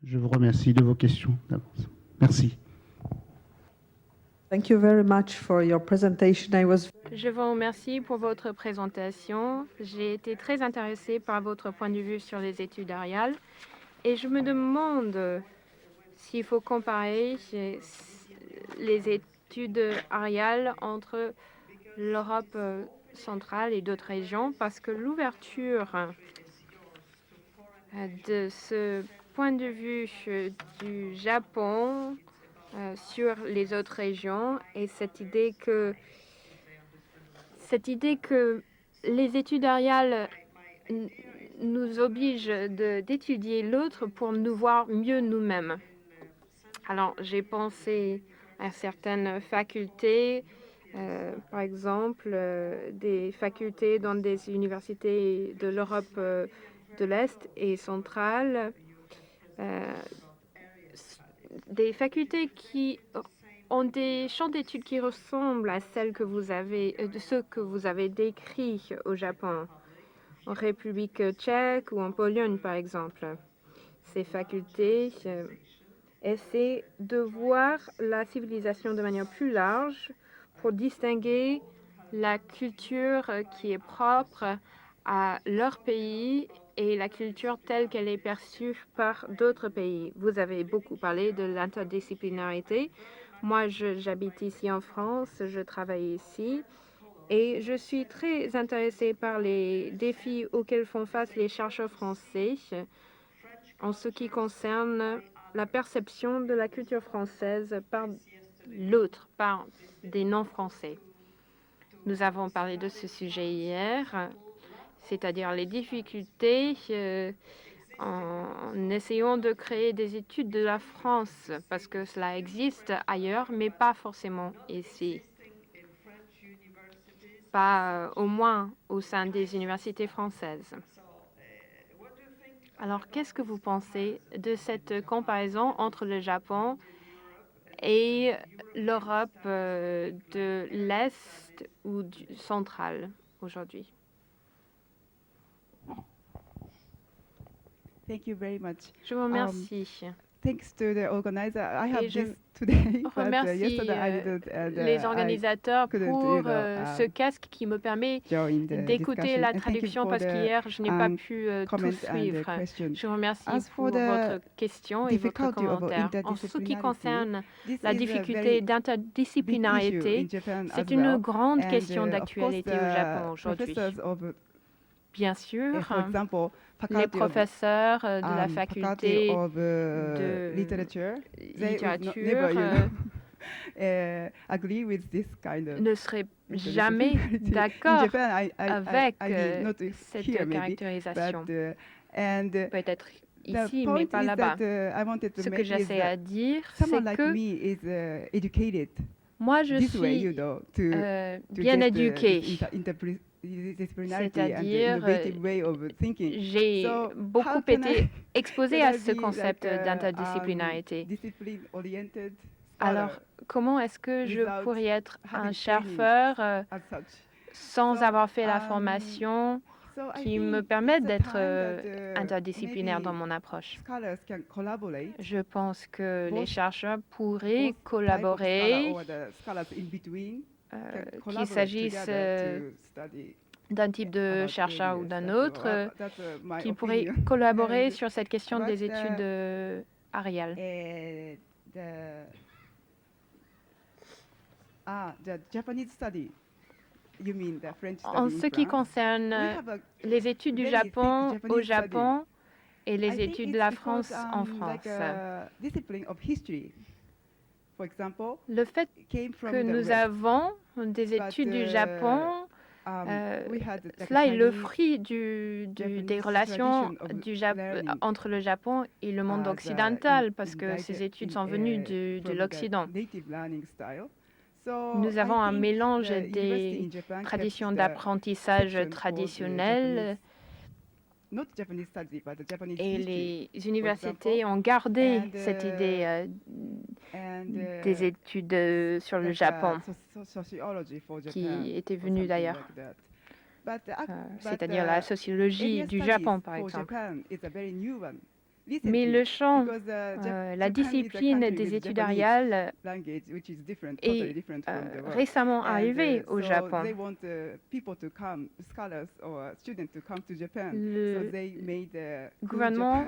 Je vous remercie de vos questions d'avance. Merci. Thank you very much for your presentation. Je vous remercie pour votre présentation. J'ai été très intéressée par votre point de vue sur les études ariales et je me demande s'il faut comparer les études ariales entre l'Europe centrale et d'autres régions parce que l'ouverture de ce point de vue du Japon sur les autres régions et cette idée que les études ariales nous obligent d'étudier l'autre pour nous voir mieux nous-mêmes. Alors, j'ai pensé à certaines facultés, par exemple, des facultés dans des universités de l'Europe de l'Est et centrale, des facultés qui ont des champs d'études qui ressemblent à celles que vous avez, de ceux que vous avez décrits au Japon, en République tchèque ou en Pologne, par exemple. Ces facultés essaient de voir la civilisation de manière plus large pour distinguer la culture qui est propre à leur pays et la culture telle qu'elle est perçue par d'autres pays. Vous avez beaucoup parlé de l'interdisciplinarité. Moi, j'habite ici en France, je travaille ici et je suis très intéressée par les défis auxquels font face les chercheurs français en ce qui concerne la perception de la culture française par l'autre, par des non-français. Nous avons parlé de ce sujet hier, c'est-à-dire les difficultés en essayant de créer des études de la France, parce que cela existe ailleurs, mais pas forcément ici. Pas au moins au sein des universités françaises. Alors, qu'est-ce que vous pensez de cette comparaison entre le Japon et l'Europe de l'Est ou centrale aujourd'hui? Thank you very much. Je vous remercie. Thanks to the organizer. I have Et je this today, but remercie yesterday I didn't. les organisateurs couldn't, pour ce casque qui me permet join the d'écouter discussion. la And thank you traduction for parce the, qu'hier, je n'ai pas pu tout comments and suivre. questions. Je vous remercie As pour for the votre question et votre difficulty of commentaire. En ce qui interdisciplinarity, concerne this la is a difficulté very big issue d'interdisciplinarité, in Japan c'est as une well. grande And, question of course, d'actualité au Japon aujourd'hui. professors of, Bien sûr, for example, les faculty of, professeurs de la faculty faculté of de literature, they would littérature never, agree with this kind of ne seraient interdisciplinarity. jamais In d'accord Japan, avec I mean, not cette here maybe, caractérisation. but, and Peut-être the ici, mais point pas is là-bas. that I wanted to Ce que make is j'essaie that à dire, someone c'est like que me is educated moi, je this way, suis to bien get éduquée. disciplinarity and C'est-à-dire, innovative way of thinking. j'ai So beaucoup how can été I- exposée can à I ce be concept like d'interdisciplinarité. discipline-oriented Alors, scholar comment est-ce que je without pourrais être un having chercheur as such? sans So, avoir fait la formation So I qui me think permette it's a d'être time that, interdisciplinaire dans maybe mon approche? scholars can collaborate. Je pense que les Both- chercheurs pourraient Both type of collaborer, scholar or the scholars in between can qu'il collaborate s'agisse together to study d'un type de about chercheur ou areas. d'un That's autre, my qui pourraient opinion. collaborer And, sur cette question but, des études ariales. The Japanese study. You mean the French study En in ce qui France? concerne We have a les études du very thick Japon au Japanese Japon et I les think études de it's la because, France en like France, a discipline of history, for example, le fait came from que the nous West. avons des But, études du Japon, we had like a cela est le Chinese fruit Japanese des relations tradition of learning entre le Japon et le monde as, occidental, parce in que ces guided- études in, sont venues de from the l'Occident. native learning style. So Nous I avons un think mélange the university des in Japan kept traditions the d'apprentissage section for the traditionnelles Japanese- not Japanese study, but the Japanese et history. les universités ont gardé And, cette idée And, des études sur le like, Japon, sociology for Japan, qui était or venue something d'ailleurs, like that. But, but, c'est-à-dire la sociologie area du studies Japon, par for exemple. Japan is a very new one. Mais le champ, la discipline des études ariales est récemment arrivée au Japon. Le gouvernement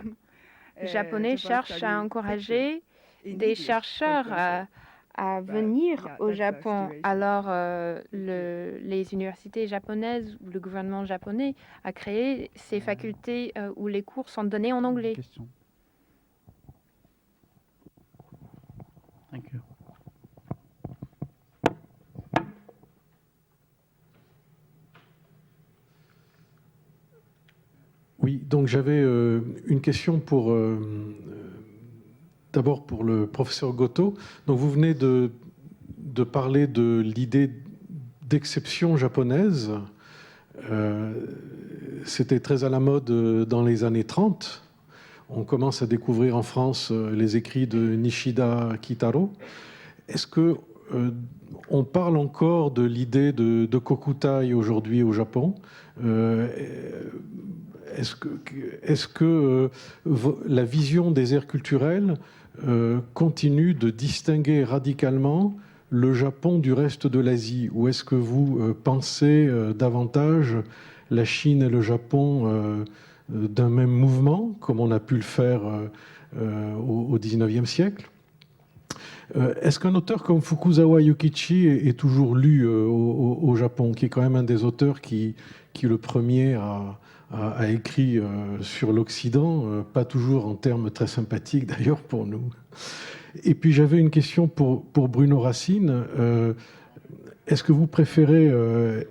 japonais cherche à encourager des chercheurs à venir au Japon. Alors, les universités japonaises ou le gouvernement japonais a créé ces facultés où les cours sont donnés en anglais. Question. Thank you. Oui, donc j'avais une question pour d'abord pour le professeur Goto. Donc vous venez de parler de l'idée d'exception japonaise. C'était très à la mode dans les années 30. On commence à découvrir en France les écrits de Nishida Kitaro. Est-ce que on parle encore de l'idée de Kokutai aujourd'hui au Japon? Est-ce que la vision des aires culturelles continue de distinguer radicalement le Japon du reste de l'Asie? Ou est-ce que vous pensez davantage la Chine et le Japon d'un même mouvement, comme on a pu le faire au XIXe siècle? Est-ce qu'un auteur comme Fukuzawa Yukichi est toujours lu au Japon, qui est quand même un des auteurs qui le premier a écrit sur l'Occident, pas toujours en termes très sympathiques d'ailleurs pour nous. Et puis j'avais une question pour Bruno Racine. Est-ce que vous préférez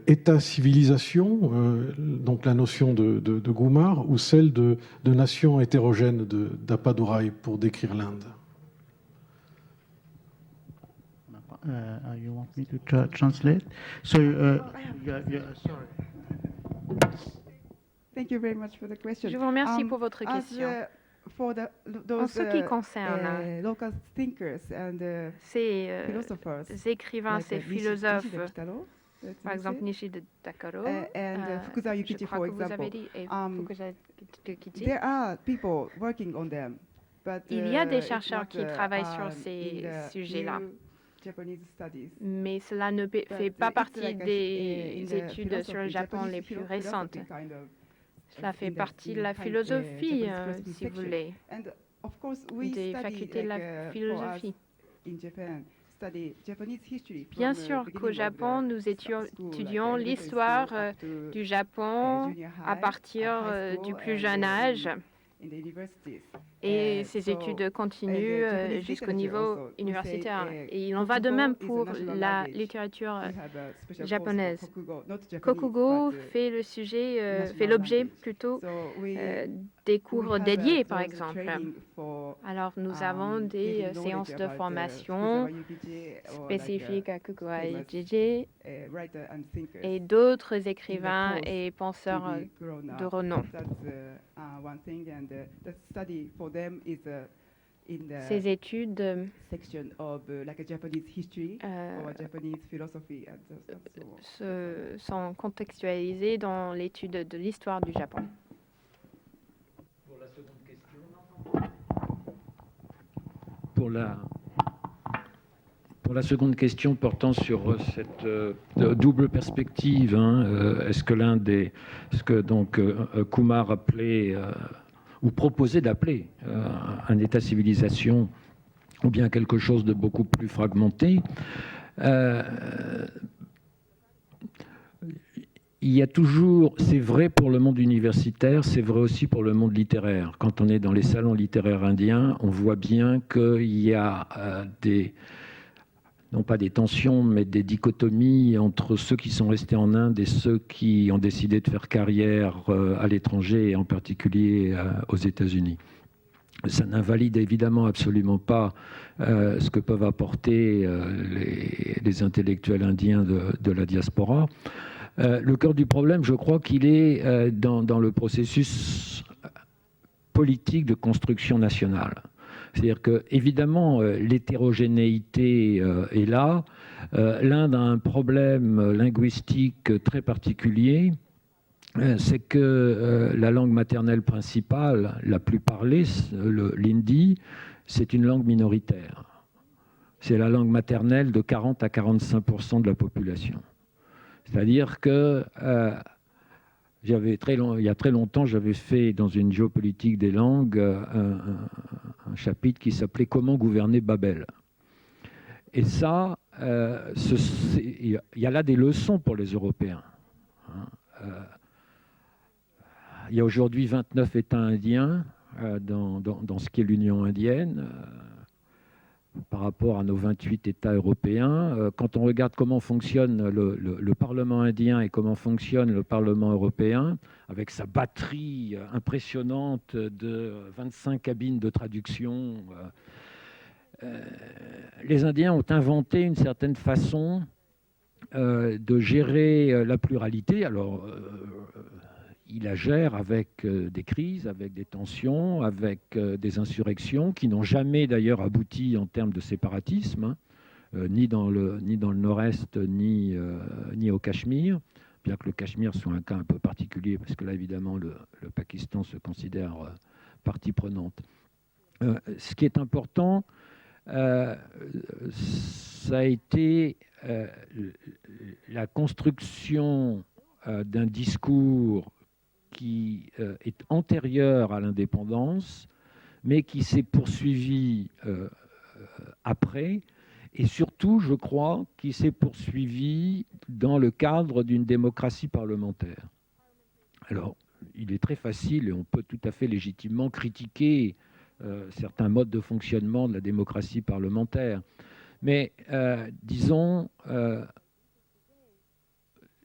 État-civilisation, donc la notion de Gumar, ou celle de nation hétérogène d'Appadurai pour décrire l'Inde? You want me to translate? So, sorry. Thank you very much for the question. Je vous remercie pour votre question. En ce qui concerne local thinkers and ces philosophers, écrivains, ces philosophes, par exemple Nishida Nishida Takaro, and Fukuzawa je Yukichi, crois for que vous avez example, dit, et Fukuzawa Yukichi. there are people working on them, but Il y a des it's chercheurs not, qui travaillent sur in ces the sujets-là. new Japanese studies. Mais cela ne fait pas It's partie like des in the études sur le philosophy, Japon Japanese les plus philosophy récentes. kind of, Cela fait in the- partie de in la kind, philosophie, Japanese philosophy si vous section. voulez, And of course, we des study, facultés de like, la for us philosophie. in Japan, study Japanese history Bien from, sûr beginning qu'au of Japon, the nous school, étudions like, l'histoire elementary school up to, du Japon junior à high, partir high school, du plus and, jeune âge. in the universities. Et And ces so, études continuent Japanese jusqu'au literature niveau also, we say, universitaire. Et il en va de même Kokugo is a pour national la language. littérature We have a special course japonaise. for Kokugo, not Japanese, Kokugo but, fait le sujet, national fait l'objet language. plutôt So we des cours dédiés, par those exemple. training for, Alors, nous avons des giving séances knowledge de about, formation Fukuzawa Yukichi or spécifiques à like, Kukuai famous, Jiji writer and thinkers et d'autres écrivains course et to penseurs be grown de up. renom. That's one thing, and the study for them is in the Ces études section of like a Japanese history or Japanese philosophy, and so on. sont contextualisées dans l'étude de l'histoire du Japon. Pour la seconde question. Pour la seconde question portant sur cette double perspective, est-ce que ce que donc Kumar appelait ou proposait d'appeler un État-civilisation, ou bien quelque chose de beaucoup plus fragmenté, il y a toujours, c'est vrai pour le monde universitaire, c'est vrai aussi pour le monde littéraire. Quand on est dans les salons littéraires indiens, on voit bien qu'il y a non pas des tensions, mais des dichotomies entre ceux qui sont restés en Inde et ceux qui ont décidé de faire carrière à l'étranger, et en particulier aux États-Unis. Ça n'invalide évidemment absolument pas ce que peuvent apporter les intellectuels indiens de la diaspora. Le cœur du problème, je crois qu'il est dans le processus politique de construction nationale. C'est-à-dire que, évidemment, l'hétérogénéité est là. L'Inde a un problème linguistique très particulier. c'est que la langue maternelle principale, la plus parlée, l'hindi, c'est une langue minoritaire. C'est la langue maternelle de 40 à 45% de la population. C'est-à-dire que il y a très longtemps, j'avais fait dans une géopolitique des langues un chapitre qui s'appelait « Comment gouverner Babel ». Et ça, il y a là des leçons pour les Européens. Il y a aujourd'hui 29 États indiens dans ce qui est l'Union indienne. Par rapport à nos 28 États européens. Quand on regarde comment fonctionne le Parlement indien et comment fonctionne le Parlement européen, avec sa batterie impressionnante de 25 cabines de traduction, les Indiens ont inventé une certaine façon de gérer la pluralité. Alors, ils la gèrent avec des crises, avec des tensions, avec des insurrections qui n'ont jamais d'ailleurs abouti en termes de séparatisme, ni dans le nord-est, ni au Cachemire, bien que le Cachemire soit un cas un peu particulier, parce que là, évidemment, le Pakistan se considère partie prenante. Ce qui est important, ça a été la construction d'un discours qui est antérieur à l'indépendance, mais qui s'est poursuivi après, et surtout, je crois, qui s'est poursuivi dans le cadre d'une démocratie parlementaire. Alors, il est très facile, et on peut tout à fait légitimement critiquer certains modes de fonctionnement de la démocratie parlementaire, mais disons...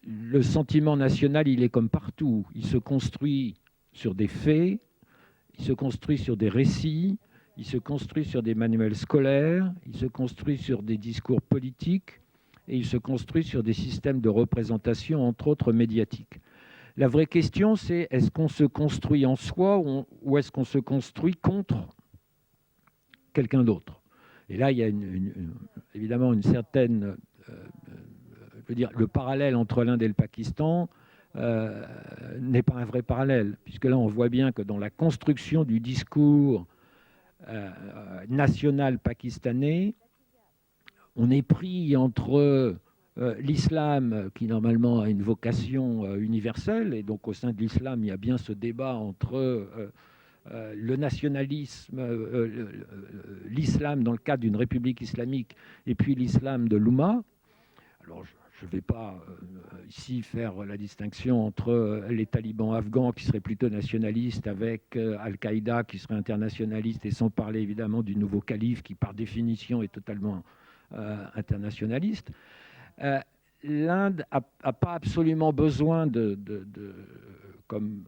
le sentiment national, il est comme partout. Il se construit sur des faits, il se construit sur des récits, il se construit sur des manuels scolaires, il se construit sur des discours politiques et il se construit sur des systèmes de représentation, entre autres médiatiques. La vraie question, c'est est-ce qu'on se construit en soi ou est-ce qu'on se construit contre quelqu'un d'autre? Et là, il y a évidemment une certaine... je veux dire, le parallèle entre l'Inde et le Pakistan n'est pas un vrai parallèle, puisque là, on voit bien que dans la construction du discours national pakistanais, on est pris entre l'islam, qui normalement a une vocation universelle, et donc au sein de l'islam, il y a bien ce débat entre le nationalisme, l'islam dans le cadre d'une république islamique, et puis l'islam de l'Oumma. Alors, je ne vais pas ici faire la distinction entre les talibans afghans qui seraient plutôt nationalistes avec Al-Qaïda qui serait internationaliste, et sans parler évidemment du nouveau calife qui par définition est totalement internationaliste. L'Inde n'a pas absolument besoin comme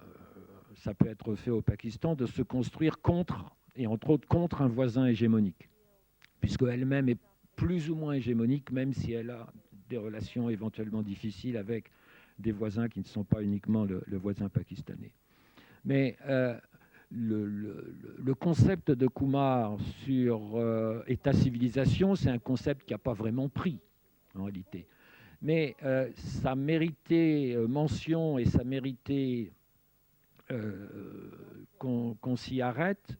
ça peut être fait au Pakistan, de se construire contre, et entre autres contre un voisin hégémonique, puisqu'elle-même est plus ou moins hégémonique, même si elle a des relations éventuellement difficiles avec des voisins qui ne sont pas uniquement le voisin pakistanais. Mais le concept de Kumar sur État-civilisation, c'est un concept qui n'a pas vraiment pris, en réalité. Mais ça méritait mention et ça méritait qu'on s'y arrête,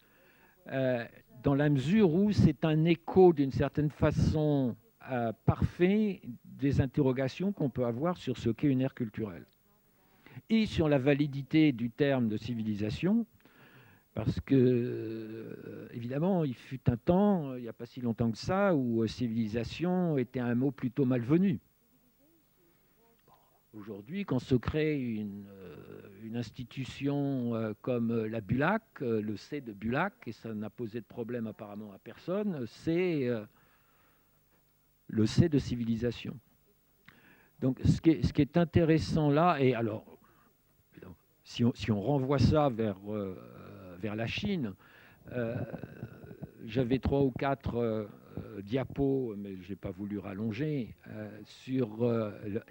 dans la mesure où c'est un écho, d'une certaine façon, parfait des interrogations qu'on peut avoir sur ce qu'est une ère culturelle et sur la validité du terme de civilisation, parce que, évidemment, il fut un temps, il n'y a pas si longtemps que ça, où civilisation était un mot plutôt malvenu. Aujourd'hui, quand se crée une institution comme la BULAC, le C de BULAC, et ça n'a posé de problème apparemment à personne, c'est le C de civilisation. Donc, ce qui est intéressant là, et alors, si on renvoie ça vers la Chine, j'avais 3 ou 4 diapos, mais je n'ai pas voulu rallonger, sur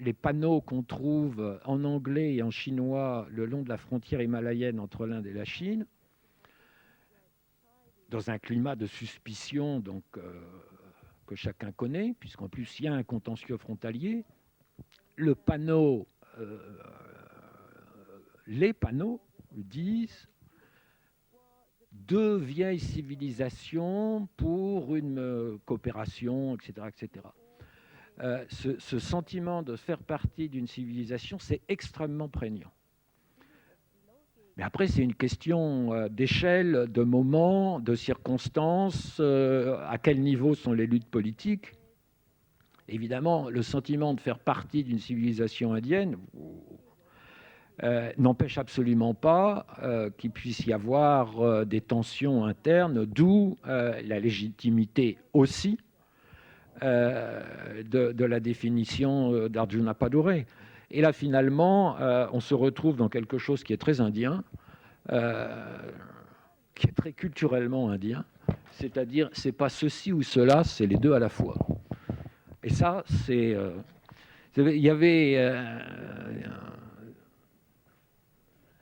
les panneaux qu'on trouve en anglais et en chinois le long de la frontière himalayenne entre l'Inde et la Chine, dans un climat de suspicion donc, que chacun connaît, puisqu'en plus il y a un contentieux frontalier. Le panneau les panneaux disent deux vieilles civilisations pour une coopération, etc. etc. Ce sentiment de faire partie d'une civilisation, c'est extrêmement prégnant. Mais après, c'est une question d'échelle, de moment, de circonstances, à quel niveau sont les luttes politiques. Évidemment, le sentiment de faire partie d'une civilisation indienne n'empêche absolument pas qu'il puisse y avoir des tensions internes, d'où la légitimité aussi de la définition d'Arjuna Paduré. Et là, finalement, on se retrouve dans quelque chose qui est très indien, qui est très culturellement indien, c'est-à-dire, c'est pas ceci ou cela, c'est les deux à la fois. Et ça, c'est... il y avait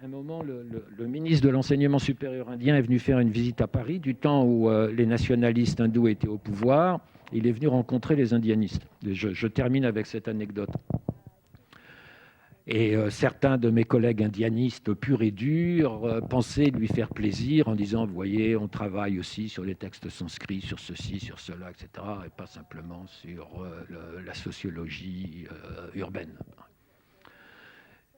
un moment, le ministre de l'enseignement supérieur indien est venu faire une visite à Paris, du temps où les nationalistes hindous étaient au pouvoir. Il est venu rencontrer les indianistes. Je termine avec cette anecdote. Et certains de mes collègues indianistes purs et durs pensaient lui faire plaisir en disant, vous voyez, on travaille aussi sur les textes sanscrits, sur ceci, sur cela, etc., et pas simplement sur la sociologie urbaine.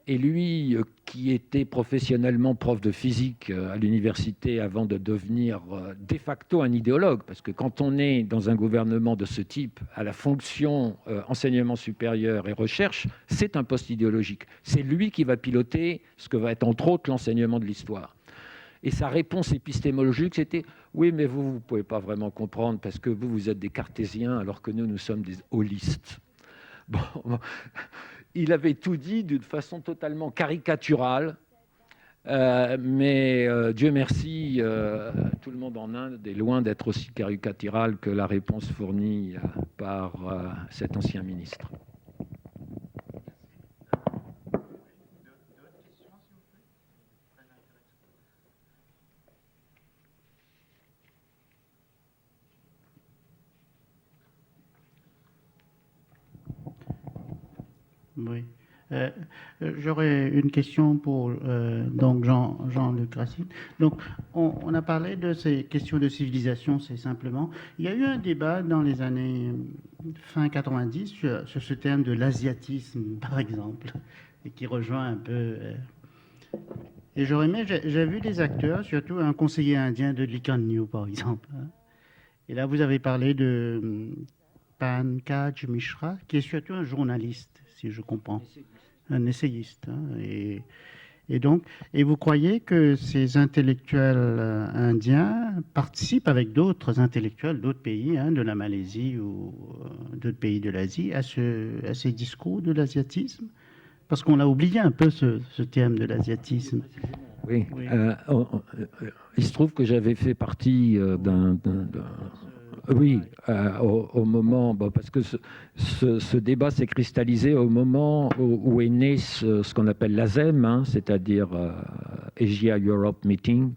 Et lui, qui était professionnellement prof de physique à l'université avant de devenir de facto un idéologue, parce que quand on est dans un gouvernement de ce type, à la fonction enseignement supérieur et recherche, c'est un poste idéologique. C'est lui qui va piloter ce que va être entre autres l'enseignement de l'histoire. Et sa réponse épistémologique, c'était « Oui, mais vous ne pouvez pas vraiment comprendre parce que vous êtes des cartésiens alors que nous sommes des holistes. » Bon, il avait tout dit d'une façon totalement caricaturale, mais Dieu merci, tout le monde en Inde est loin d'être aussi caricatural que la réponse fournie par cet ancien ministre. Oui. J'aurais une question pour donc Jean-Luc Racine. Donc, on a parlé de ces questions de civilisation, c'est simplement. Il y a eu un débat dans les années fin 90 sur ce terme de l'asiatisme, par exemple, et qui rejoint un peu. Et j'aurais aimé, j'ai vu des acteurs, surtout un conseiller indien de Lee Kuan Yew, par exemple. Et là, vous avez parlé de Pankaj Mishra, qui est surtout un journaliste, si je comprends. Un essayiste. Hein, et donc, et vous croyez que ces intellectuels indiens participent avec d'autres intellectuels d'autres pays, hein, de la Malaisie ou d'autres pays de l'Asie, à ces discours de l'asiatisme? Parce qu'on a oublié un peu ce terme de l'asiatisme. Oui. Oui. Il se trouve que j'avais fait partie Oui, au moment, parce que ce débat s'est cristallisé au moment où est né ce qu'on appelle l'ASEM, hein, c'est-à-dire Asia-Europe Meeting,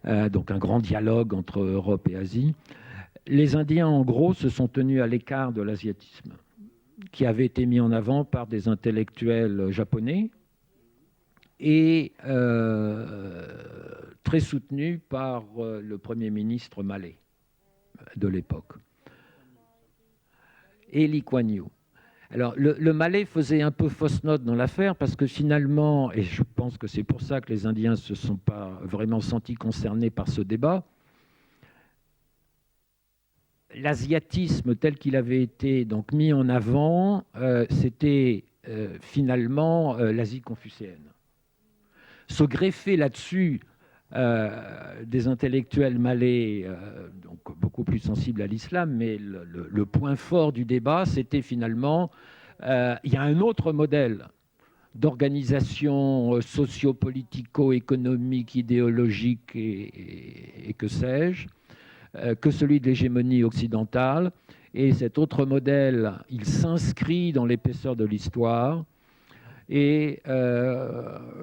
donc un grand dialogue entre Europe et Asie. Les Indiens, en gros, se sont tenus à l'écart de l'asiatisme, qui avait été mis en avant par des intellectuels japonais et très soutenus par le Premier ministre malais de l'époque, et Lee Kuan Yew. Alors, le Malais faisait un peu fausse note dans l'affaire parce que finalement, et je pense que c'est pour ça que les Indiens ne se sont pas vraiment sentis concernés par ce débat, l'asiatisme tel qu'il avait été donc mis en avant, c'était finalement l'Asie confucéenne. Se greffer là-dessus des intellectuels malais, donc beaucoup plus sensibles à l'islam, mais le point fort du débat, c'était finalement, il y a un autre modèle d'organisation socio-politico-économique, idéologique et que sais-je, que celui de l'hégémonie occidentale. Et cet autre modèle, il s'inscrit dans l'épaisseur de l'histoire. Et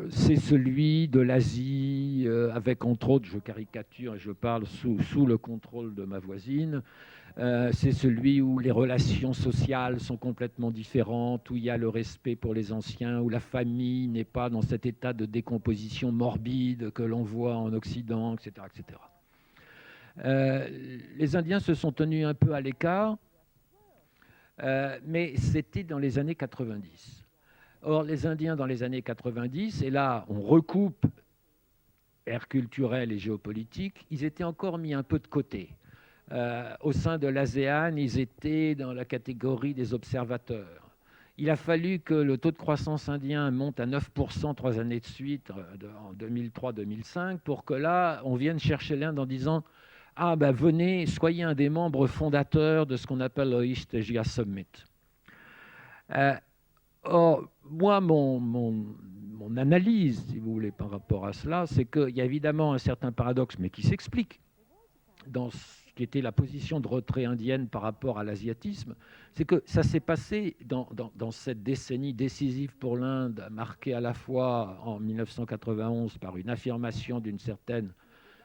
c'est celui de l'Asie, avec entre autres, je caricature et je parle sous le contrôle de ma voisine, c'est celui où les relations sociales sont complètement différentes, où il y a le respect pour les anciens, où la famille n'est pas dans cet état de décomposition morbide que l'on voit en Occident, etc. etc. Les Indiens se sont tenus un peu à l'écart, mais c'était dans les années 90. Or, les Indiens dans les années 90, et là on recoupe ère culturelle et géopolitique, ils étaient encore mis un peu de côté. Au sein de l'ASEAN, ils étaient dans la catégorie des observateurs. Il a fallu que le taux de croissance indien monte à 9% 3 années de suite, en 2003-2005, pour que là, on vienne chercher l'Inde en disant « Ah ben venez, soyez un des membres fondateurs de ce qu'on appelle le East Asia Summit ». Or, moi, mon analyse, si vous voulez, par rapport à cela, c'est qu'il y a évidemment un certain paradoxe, mais qui s'explique dans ce qui était la position de retrait indienne par rapport à l'asiatisme, c'est que ça s'est passé dans cette décennie décisive pour l'Inde, marquée à la fois en 1991 par une affirmation d'une certaine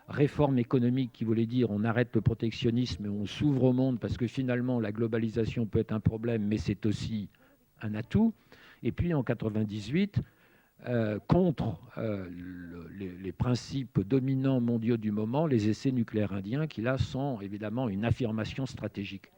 réforme économique qui voulait dire on arrête le protectionnisme et on s'ouvre au monde, parce que finalement la globalisation peut être un problème, mais c'est aussi un atout. Et puis en 98, contre les principes dominants mondiaux du moment, les essais nucléaires indiens, qui là sont évidemment une affirmation stratégique.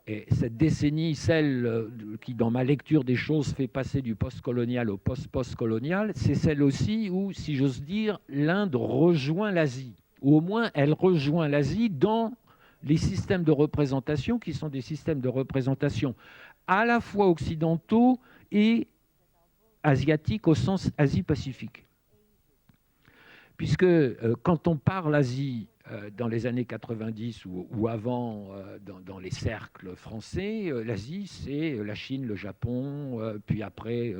Et cette décennie, celle qui, dans ma lecture des choses, fait passer du post-colonial au post-post-colonial, c'est celle aussi où, si j'ose dire, l'Inde rejoint l'Asie, ou au moins elle rejoint l'Asie dans les systèmes de représentation qui sont des systèmes de représentation à la fois occidentaux et asiatiques au sens Asie-Pacifique. Puisque quand on parle Asie dans les années 90 ou avant dans les cercles français, l'Asie c'est la Chine, le Japon, puis après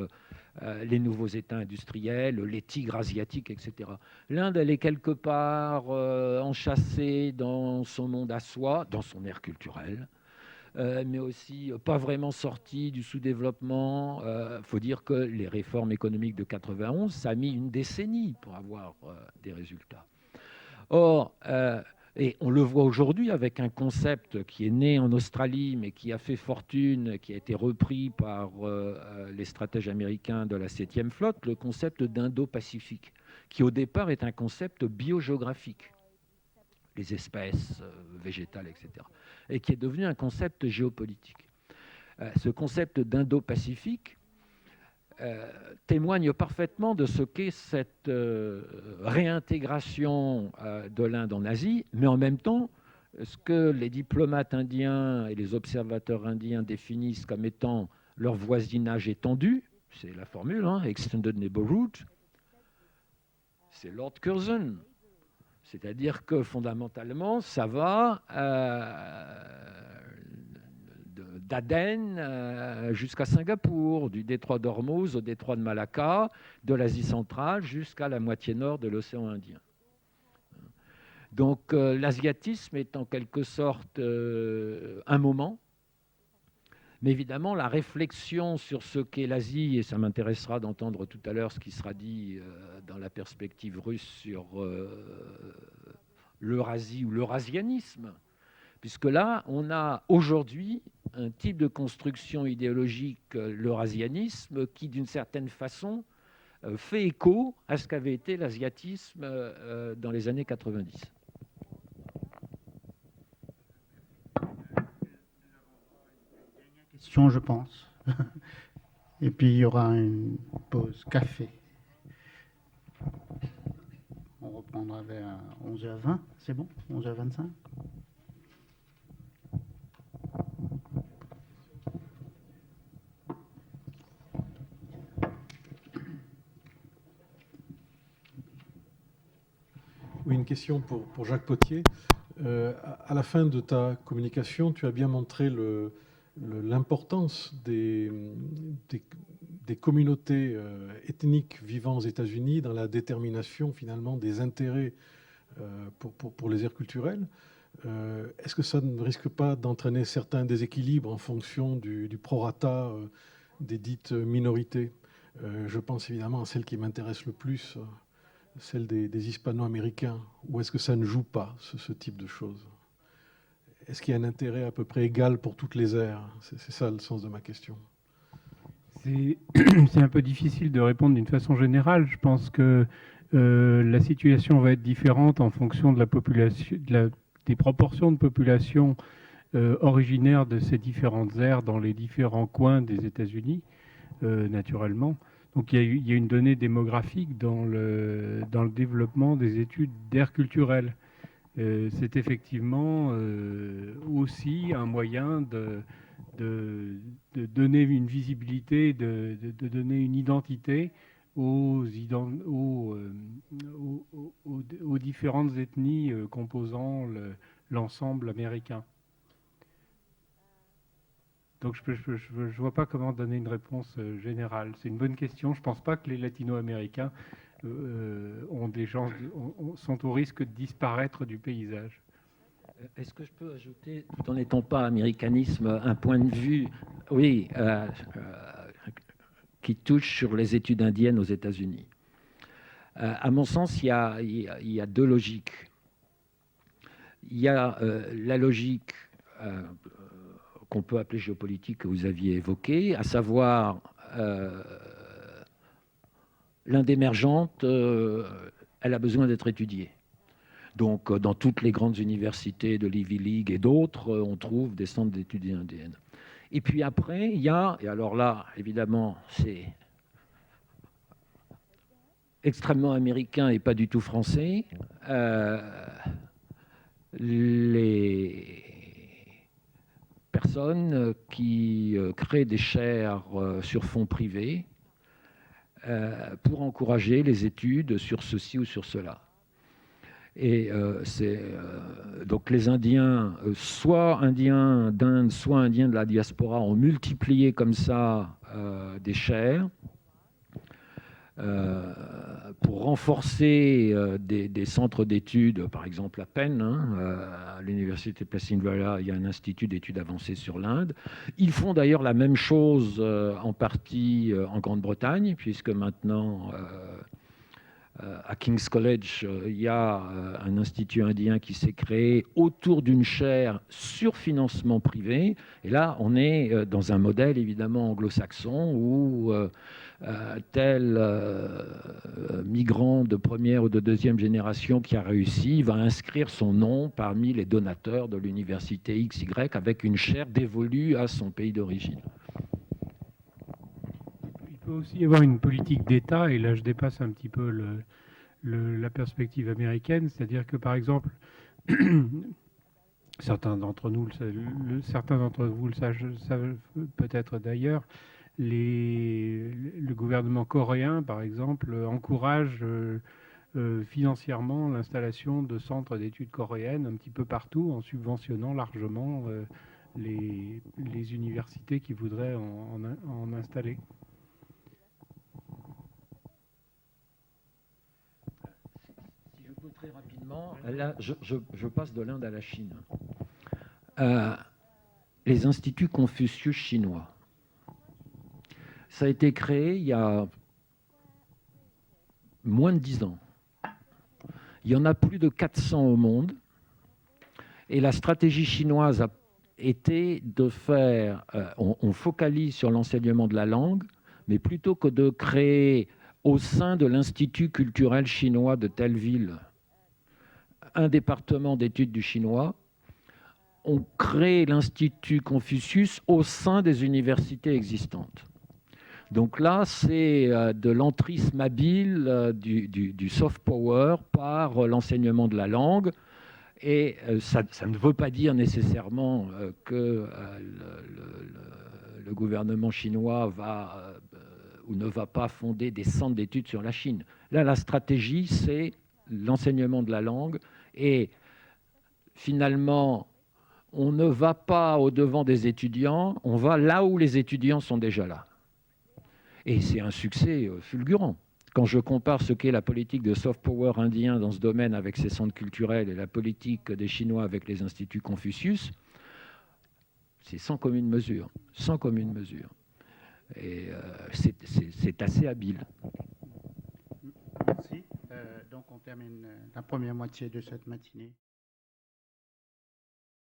les nouveaux États industriels, les tigres asiatiques, etc. L'Inde, elle est quelque part enchâssée dans son monde à soi, dans son ère culturelle, mais aussi pas vraiment sortie du sous-développement. Faut dire que les réformes économiques de 91, ça a mis une décennie pour avoir des résultats. Or, et on le voit aujourd'hui avec un concept qui est né en Australie, mais qui a fait fortune, qui a été repris par les stratèges américains de la 7e flotte, le concept d'Indo-Pacifique, qui au départ est un concept biogéographique, les espèces végétales, etc., et qui est devenu un concept géopolitique. Ce concept d'Indo-Pacifique témoigne parfaitement de ce qu'est cette réintégration de l'Inde en Asie, mais en même temps, ce que les diplomates indiens et les observateurs indiens définissent comme étant leur voisinage étendu, c'est la formule, hein, Extended Neighborhood, c'est Lord Curzon. C'est-à-dire que fondamentalement, ça va d'Aden jusqu'à Singapour, du détroit d'Ormuz au détroit de Malacca, de l'Asie centrale jusqu'à la moitié nord de l'océan Indien. Donc l'asiatisme est en quelque sorte un moment, mais évidemment la réflexion sur ce qu'est l'Asie, et ça m'intéressera d'entendre tout à l'heure ce qui sera dit dans la perspective russe sur l'Eurasie ou l'eurasianisme, puisque là on a aujourd'hui un type de construction idéologique, l'eurasianisme, qui d'une certaine façon fait écho à ce qu'avait été l'asiatisme dans les années 90. Question, je pense. Et puis il y aura une pause café. On reprendra vers 11h20, c'est bon? 11h25? Oui, une question pour Jacques Potier. À la fin de ta communication, tu as bien montré l'importance des communautés ethniques vivant aux États-Unis dans la détermination finalement des intérêts pour les aires culturelles. Est-ce que ça ne risque pas d'entraîner certains déséquilibres en fonction du prorata des dites minorités. Je pense évidemment à celle qui m'intéresse le plus, celle des hispano-américains. Où est-ce que ça ne joue pas, ce type de choses? Est-ce qu'il y a un intérêt à peu près égal pour toutes les aires? C'est ça le sens de ma question. C'est un peu difficile de répondre d'une façon générale. Je pense que la situation va être différente en fonction de la population, des proportions de population originaires de ces différentes aires dans les différents coins des États-Unis, naturellement. Donc il y a une donnée démographique dans le développement des études d'aires culturelles. C'est effectivement aussi un moyen de donner une visibilité, de donner une identité aux différentes ethnies composant l'ensemble américain. Donc je ne vois pas comment donner une réponse générale. C'est une bonne question. Je ne pense pas que les latino-américains sont au risque de disparaître du paysage. Est-ce que je peux ajouter, tout en n'étant pas américanisme, un point de vue, oui, qui touche sur les études indiennes aux États-Unis? À mon sens, il y a deux logiques. Il y a la logique qu'on peut appeler géopolitique que vous aviez évoquée, à savoir l'Inde émergente, elle a besoin d'être étudiée. Donc, dans toutes les grandes universités de l'Ivy League et d'autres, on trouve des centres d'études indiennes. Et puis après, il y a, et alors là, évidemment, c'est extrêmement américain et pas du tout français, les personnes qui créent des chaires sur fonds privés pour encourager les études sur ceci ou sur cela. Et donc les Indiens, soit Indiens d'Inde, soit Indiens de la diaspora, ont multiplié comme ça des chaires pour renforcer des centres d'études, par exemple à Penn, à l'université de Pennsylvania, il y a un institut d'études avancées sur l'Inde. Ils font d'ailleurs la même chose en partie en Grande-Bretagne, puisque maintenant à King's College, il y a un institut indien qui s'est créé autour d'une chaire sur financement privé. Et là, on est dans un modèle évidemment anglo-saxon où tel migrant de première ou de deuxième génération qui a réussi va inscrire son nom parmi les donateurs de l'université XY avec une chaire dévolue à son pays d'origine. Il peut aussi y avoir une politique d'État, et là je dépasse un petit peu la perspective américaine, c'est-à-dire que par exemple, certains d'entre vous le savent peut-être d'ailleurs, le gouvernement coréen, par exemple, encourage financièrement l'installation de centres d'études coréennes un petit peu partout en subventionnant largement les universités qui voudraient en installer. Très rapidement, là, je passe de l'Inde à la Chine. Les instituts Confucius chinois. Ça a été créé il y a moins de 10 ans. Il y en a plus de 400 au monde. Et la stratégie chinoise a été de faire... on focalise sur l'enseignement de la langue, mais plutôt que de créer au sein de l'Institut culturel chinois de telle ville un département d'études du chinois, on crée l'Institut Confucius au sein des universités existantes. Donc là, c'est de l'entrisme habile du soft power par l'enseignement de la langue. Et ça ne veut pas dire nécessairement que le gouvernement chinois va ou ne va pas fonder des centres d'études sur la Chine. Là, la stratégie, c'est l'enseignement de la langue. Et finalement, on ne va pas au-devant des étudiants, on va là où les étudiants sont déjà là. Et c'est un succès fulgurant. Quand je compare ce qu'est la politique de soft power indien dans ce domaine avec ses centres culturels et la politique des Chinois avec les instituts Confucius, c'est sans commune mesure. Sans commune mesure. Et c'est assez habile. Merci. Donc on termine la première moitié de cette matinée.